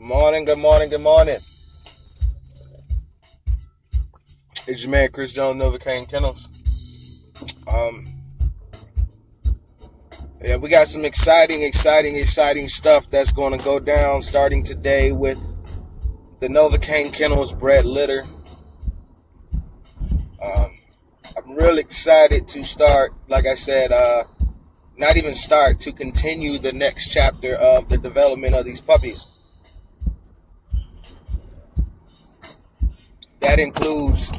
Good morning, good morning, good morning. It's your man, Chris Jones, Novacaine Kennels. We got some exciting stuff that's going to go down starting today with the Novacaine Kennels bred litter. I'm real excited to start, like I said, to continue the next chapter of the development of these puppies. That includes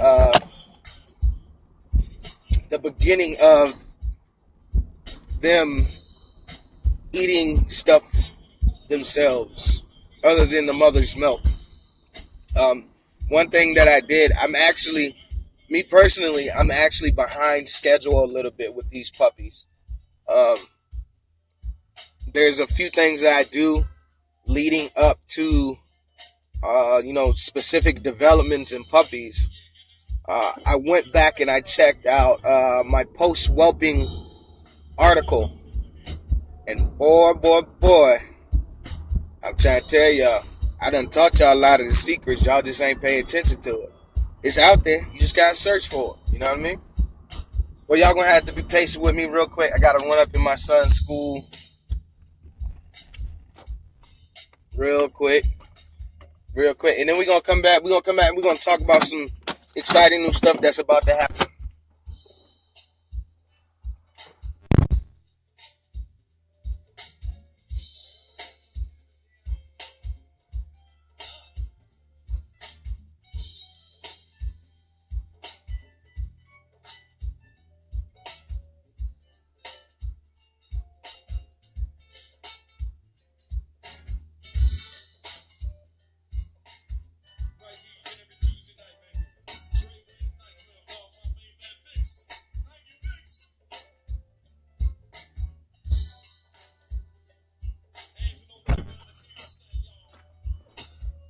the beginning of them eating stuff themselves other than the mother's milk. One thing that I did, I'm actually behind schedule a little bit with these puppies. There's a few things that I do leading up to specific developments in puppies. I went back and I checked out my post-whelping article, and boy, I'm trying to tell y'all, I done taught y'all a lot of the secrets. Y'all just ain't paying attention to it. It's out there. You just gotta search for it. You know what I mean? Well, y'all gonna have to be patient with me real quick. I gotta run up in my son's school real quick, and then we're gonna come back and we're gonna talk about some exciting new stuff that's about to happen.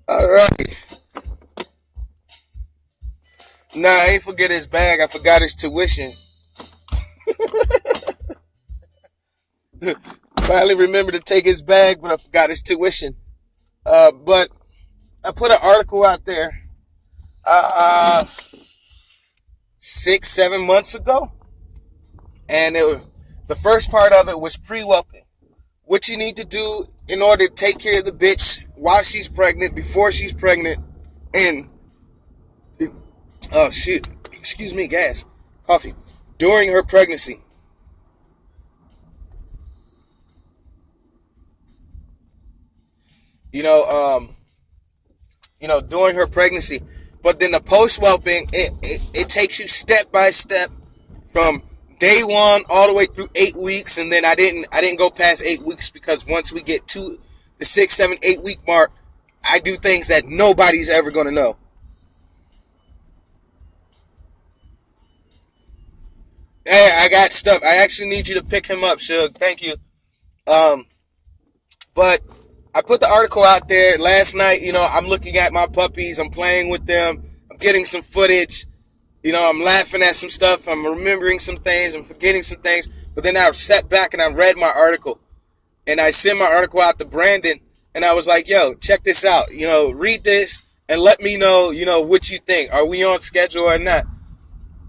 All right. Nah, I ain't forget his bag. I forgot his tuition. Finally remembered to take his bag, but I forgot his tuition. But I put an article out there 6-7 months ago, and the first part of it was pre-whelping. What you need to do in order to take care of the bitch while she's pregnant, before she's pregnant, and during her pregnancy. During her pregnancy. But then the post-whelping, it takes you step by step from day one all the way through 8 weeks, and then I didn't go past 8 weeks, because once we get to the 6, 7, 8 week mark, I do things that nobody's ever gonna know. Hey, I got stuff. I actually need you to pick him up, Shug. Thank you. But I put the article out there last night. I'm looking at my puppies. I'm playing with them. I'm getting some footage. I'm laughing at some stuff. I'm remembering some things. I'm forgetting some things. But then I sat back and I read my article. And I sent my article out to Brandon. And I was like, yo, check this out. Read this and let me know, what you think. Are we on schedule or not?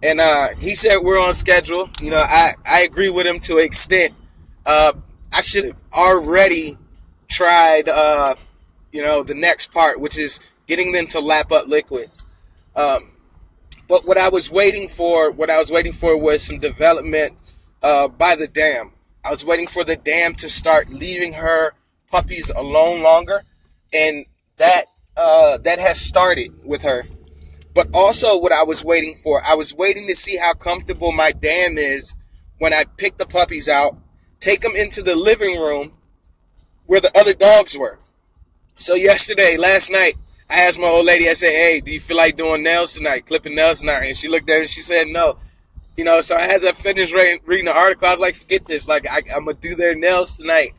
And he said we're on schedule. I agree with him to an extent. I should have already tried, the next part, which is getting them to lap up liquids. But what I was waiting for was some development by the dam. I was waiting for the dam to start leaving her puppies alone longer, and that has started with her. But also what I was waiting to see how comfortable my dam is when I pick the puppies out, take them into the living room where the other dogs were. So last night, I asked my old lady, I said, hey, do you feel like doing nails tonight, clipping nails tonight? And she looked at me and she said no. So as I finished reading the article, I was like, forget this. Like, I'm going to do their nails tonight.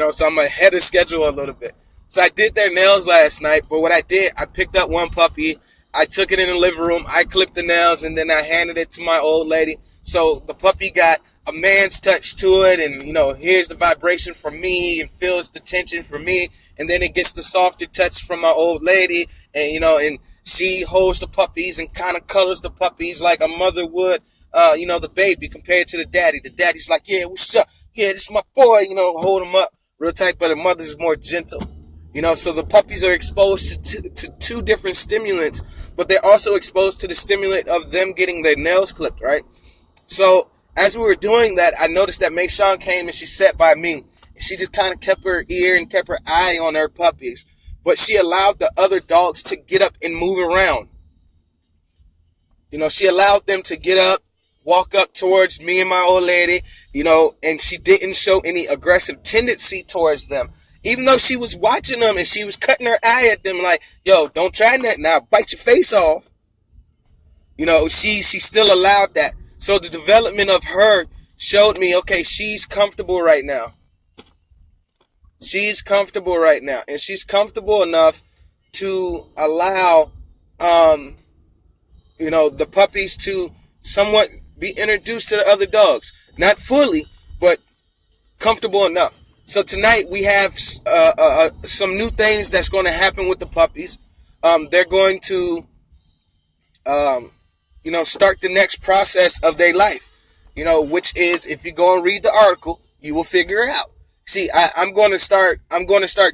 So I'm ahead of schedule a little bit. So I did their nails last night. But what I did, I picked up one puppy. I took it in the living room. I clipped the nails, and then I handed it to my old lady. So the puppy got a man's touch to it, and, here's the vibration from me, and feels the tension from me. and then it gets the softer touch from my old lady, and and she holds the puppies and kind of colors the puppies like a mother would, the baby compared to the daddy. The daddy's like, yeah, what's up? Yeah, this is my boy, hold him up real tight, but the mother's more gentle. So the puppies are exposed to two different stimulants, but they're also exposed to the stimulant of them getting their nails clipped, right? So as we were doing that, I noticed that Mayshawn came and she sat by me. And she just kind of kept her ear and kept her eye on her puppies. But she allowed the other dogs to get up and move around. She allowed them to get up, walk up towards me and my old lady, and she didn't show any aggressive tendency towards them. Even though she was watching them and she was cutting her eye at them like, yo, don't try that now, bite your face off. She still allowed that. So the development of her showed me, okay, she's comfortable right now. She's comfortable right now. And she's comfortable enough to allow, the puppies to somewhat be introduced to the other dogs. Not fully, but comfortable enough. So tonight we have some new things that's going to happen with the puppies. They're going to, start the next process of their life, which is, if you go and read the article, you will figure it out. See, I'm going to start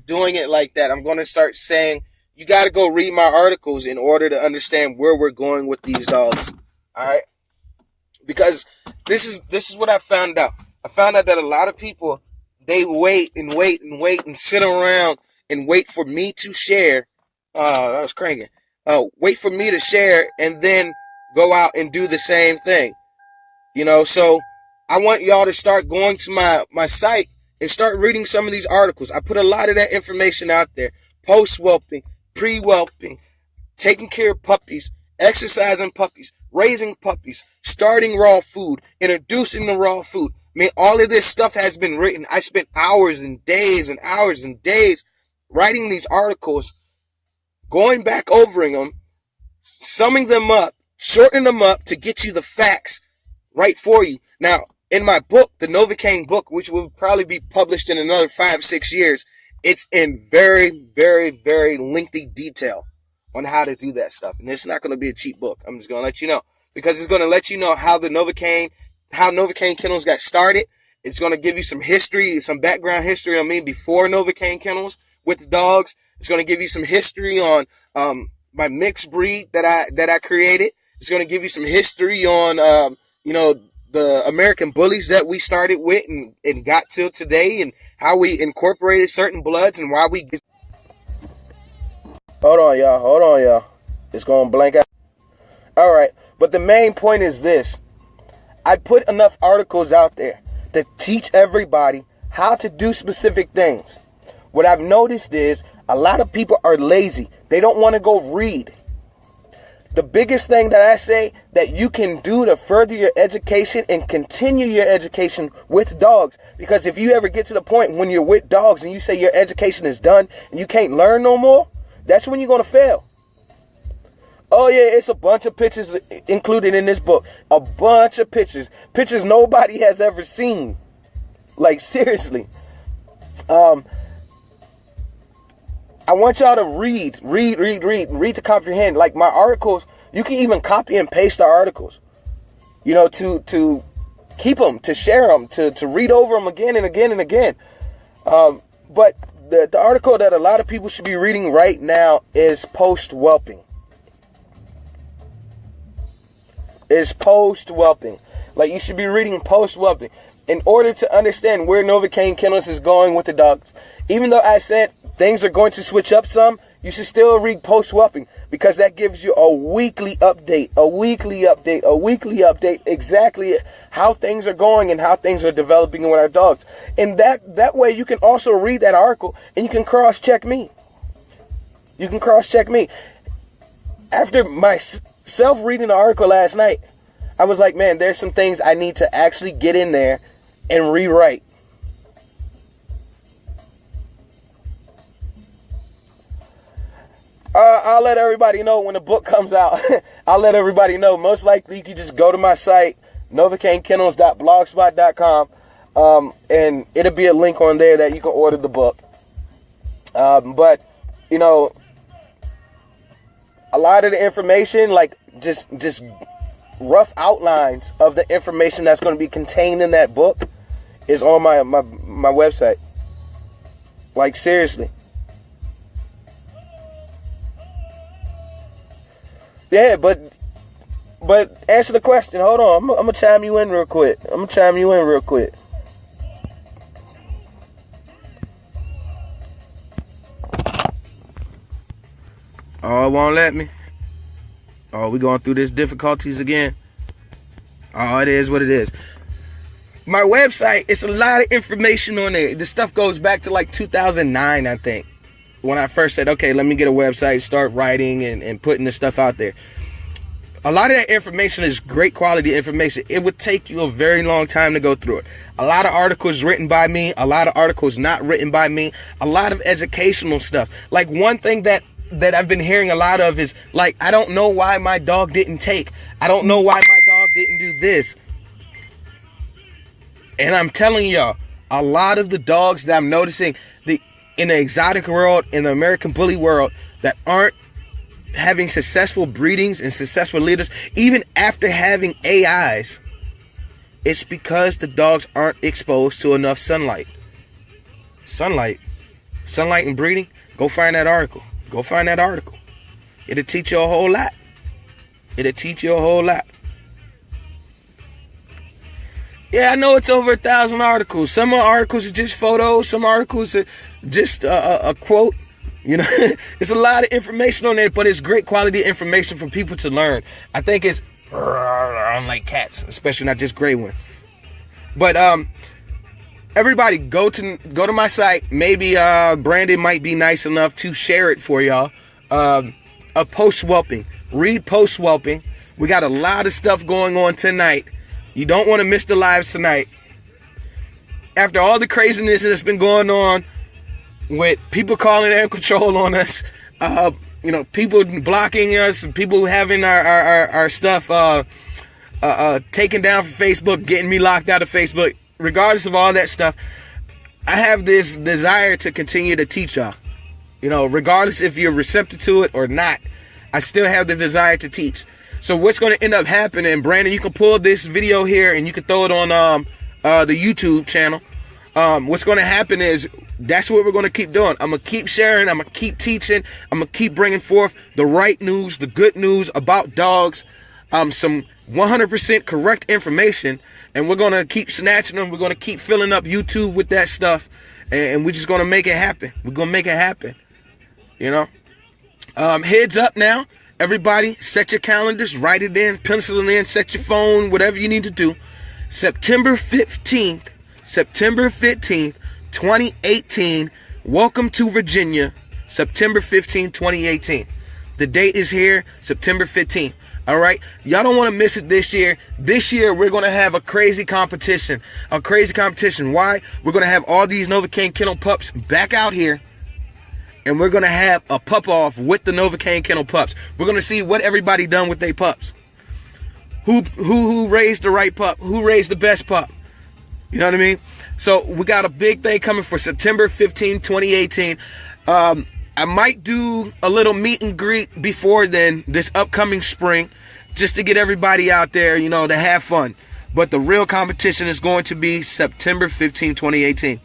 doing it like that. I'm going to start saying, you got to go read my articles in order to understand where we're going with these dogs. All right. Because this is what I found out. I found out that a lot of people, they wait and sit around and wait for me to share. I was cranking. Wait for me to share and then go out and do the same thing. So I want y'all to start going to my site and start reading some of these articles. I put a lot of that information out there. Post-whelping, pre-whelping, taking care of puppies, exercising puppies, raising puppies, starting raw food, introducing the raw food. I mean, all of this stuff has been written. I spent hours and days and hours and days writing these articles, going back over them, summing them up, shortening them up to get you the facts right for you. Now, in my book, the Novocaine book, which will probably be published in another 5-6 years, it's in very, very, very lengthy detail on how to do that stuff. And it's not going to be a cheap book. I'm just going to let you know. Because it's going to let you know how Novocaine Kennels got started. It's going to give you some history, some background history on me before Novocaine Kennels with the dogs. It's going to give you some history on my mixed breed that I created. It's going to give you some history on the American Bullies that we started with and got till today, and how we incorporated certain bloods and why we. Hold on, y'all. It's going to blank out. All right. But the main point is this. I put enough articles out there to teach everybody how to do specific things. What I've noticed is a lot of people are lazy. They don't want to go read. The biggest thing that I say that you can do to further your education and continue your education with dogs. Because if you ever get to the point when you're with dogs and you say your education is done and you can't learn no more, that's when you're going to fail. Oh yeah, it's a bunch of pictures included in this book. A bunch of pictures. Pictures nobody has ever seen. Like, seriously. I want y'all to read to comprehend. Like, my articles, you can even copy and paste the articles. To keep them, to share them, to read over them again and again and again. But the article that a lot of people should be reading right now is post-whelping. Like, you should be reading post-whelping in order to understand where Novocaine Kennels is going with the dogs. Even though I said things are going to switch up some, you should still read post-whelping, because that gives you a weekly update, exactly how things are going and how things are developing with our dogs. And that way you can also read that article and you can cross-check me. After myself reading the article last night, I was like, man, there's some things I need to actually get in there and rewrite. I'll let everybody know when the book comes out. I'll let everybody know. Most likely, you can just go to my site, novacainkennels.blogspot.com, and it'll be a link on there that you can order the book. But, you know, a lot of the information, like just rough outlines of the information that's going to be contained in that book is on my website. Like, seriously. Yeah, but answer the question. Hold on. I'm going to chime you in real quick. Oh, it won't let me. Oh, we going through this difficulties again. Oh, it is what it is. My website, it's a lot of information on there. This stuff goes back to like 2009, I think. When I first said, okay, let me get a website, start writing and putting this stuff out there. A lot of that information is great quality information. It would take you a very long time to go through it. A lot of articles written by me, a lot of articles not written by me, a lot of educational stuff. Like, one thing that I've been hearing a lot of is, like, I don't know why my dog didn't take. I don't know why my dog didn't do this. And I'm telling y'all, a lot of the dogs that I'm noticing in the exotic world, in the American Bully world, that aren't having successful breedings and successful leaders, even after having AIs, it's because the dogs aren't exposed to enough sunlight. Sunlight and breeding. Go find that article. It'll teach you a whole lot. Yeah, I know it's over 1,000 articles. Some articles are just photos. Some articles are just a quote. You know, it's a lot of information on there, but it's great quality information for people to learn. I think it's unlike cats, especially not just gray ones. But everybody, go to my site. Maybe Brandon might be nice enough to share it for y'all. A post whelping. Read post whelping. We got a lot of stuff going on tonight. You don't want to miss the lives tonight. After all the craziness that's been going on with people calling air control on us, you know, people blocking us, people having our stuff taken down from Facebook, getting me locked out of Facebook. Regardless of all that stuff, I have this desire to continue to teach y'all. You know, regardless if you're receptive to it or not, I still have the desire to teach. So what's going to end up happening, Brandon, you can pull this video here and you can throw it on the YouTube channel. What's going to happen is, that's what we're going to keep doing. I'm going to keep sharing. I'm going to keep teaching. I'm going to keep bringing forth the right news, the good news about dogs, some 100% correct information. And we're going to keep snatching them. We're going to keep filling up YouTube with that stuff. And we're just going to make it happen. We're going to make it happen. You know? Heads up now. Everybody, set your calendars. Write it in. Pencil it in. Set your phone. Whatever you need to do. September 15th. 2018. Welcome to Virginia. September 15th, 2018. The date is here. September 15th. All right, y'all don't want to miss it this year. This year we're going to have a crazy competition. Why? We're going to have all these Novocaine Kennel pups back out here, and we're going to have a pup off with the Novocaine Kennel pups. We're going to see what everybody done with their pups. Who raised the right pup? Who raised the best pup? You know what I mean? So we got a big thing coming for September 15, 2018. I might do a little meet and greet before then, this upcoming spring, just to get everybody out there, you know, to have fun. But the real competition is going to be September 15, 2018.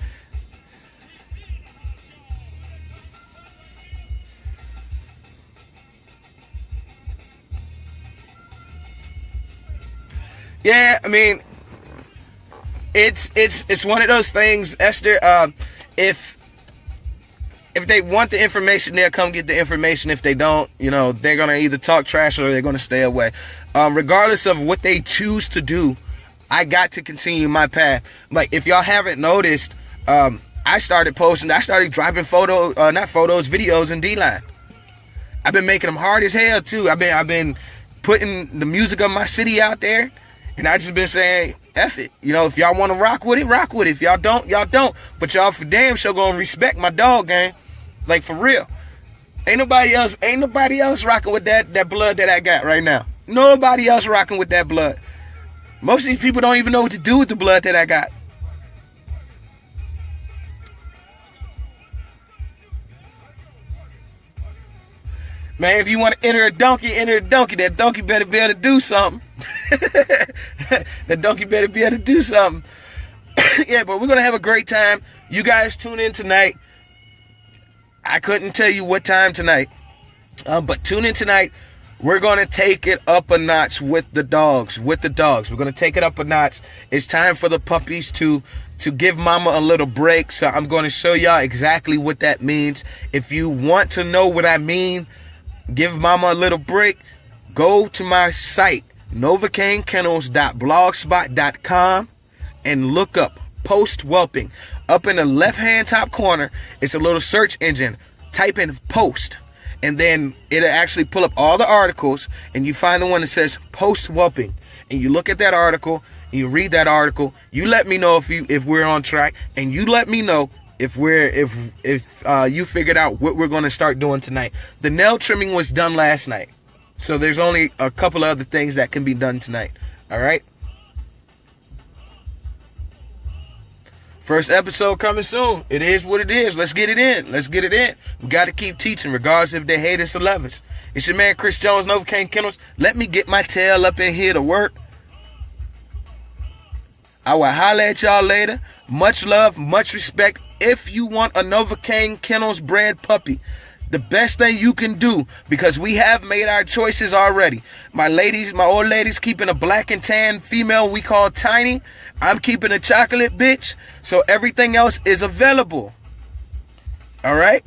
Yeah, I mean, it's one of those things, Esther. If they want the information, they'll come get the information. If they don't, you know, they're going to either talk trash or they're going to stay away. Regardless of what they choose to do, I got to continue my path. Like, if y'all haven't noticed, I started dropping videos in D-Line. I've been making them hard as hell, too. I've been putting the music of my city out there, and I just been saying, F it. You know, if y'all want to rock with it, rock with it. If y'all don't, y'all don't. But y'all for damn sure gonna respect my dog game. Like, for real. Ain't nobody else rocking with that blood that I got right now. Nobody else rocking with that blood. Most of these people don't even know what to do with the blood that I got. Man, if you want to enter a donkey, enter a donkey. That donkey better be able to do something. That donkey better be able to do something. Yeah, but we're going to have a great time. You guys tune in tonight. I couldn't tell you what time tonight. But tune in tonight. We're going to take it up a notch with the dogs. We're going to take it up a notch. It's time for the puppies to give mama a little break. So I'm going to show y'all exactly what that means. If you want to know what I mean, give mama a little break, go to my site, novacainkennels.blogspot.com, and look up post whelping. Up in the left-hand top corner, it's a little search engine. Type in post, and then it'll actually pull up all the articles, and you find the one that says post whelping. And you look at that article, and you read that article. You let me know if we're on track, and you let me know if you figured out what we're going to start doing tonight. The nail trimming was done last night, so there's only a couple of other things that can be done tonight. All right. First episode coming soon. It is what it is. Let's get it in. We got to keep teaching, regardless if they hate us or love us. It's your man, Chris Jones, Novocaine Kennels. Let me get my tail up in here to work. I will holler at y'all later. Much love, much respect. If you want a Novocaine Kennels bred puppy, the best thing you can do, because we have made our choices already. My old ladies keeping a black and tan female we call Tiny. I'm keeping a chocolate bitch. So everything else is available. All right?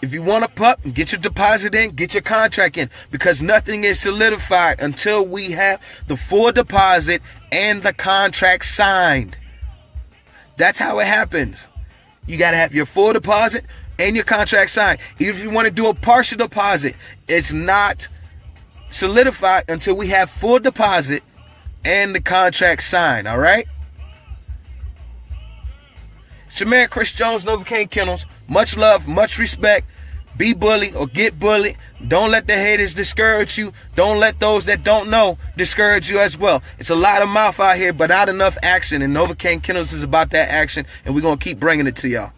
If you want a pup, get your deposit in, get your contract in, because nothing is solidified until we have the full deposit and the contract signed. That's how it happens. You got to have your full deposit and your contract signed. Even if you want to do a partial deposit, it's not solidified until we have full deposit and the contract signed. All right? It's your man, Chris Jones, Novocaine Kennels. Much love, much respect. Be bully or get bullied. Don't let the haters discourage you. Don't let those that don't know discourage you as well. It's a lot of mouth out here, but not enough action. And Novocaine Kennels is about that action, and we're going to keep bringing it to y'all.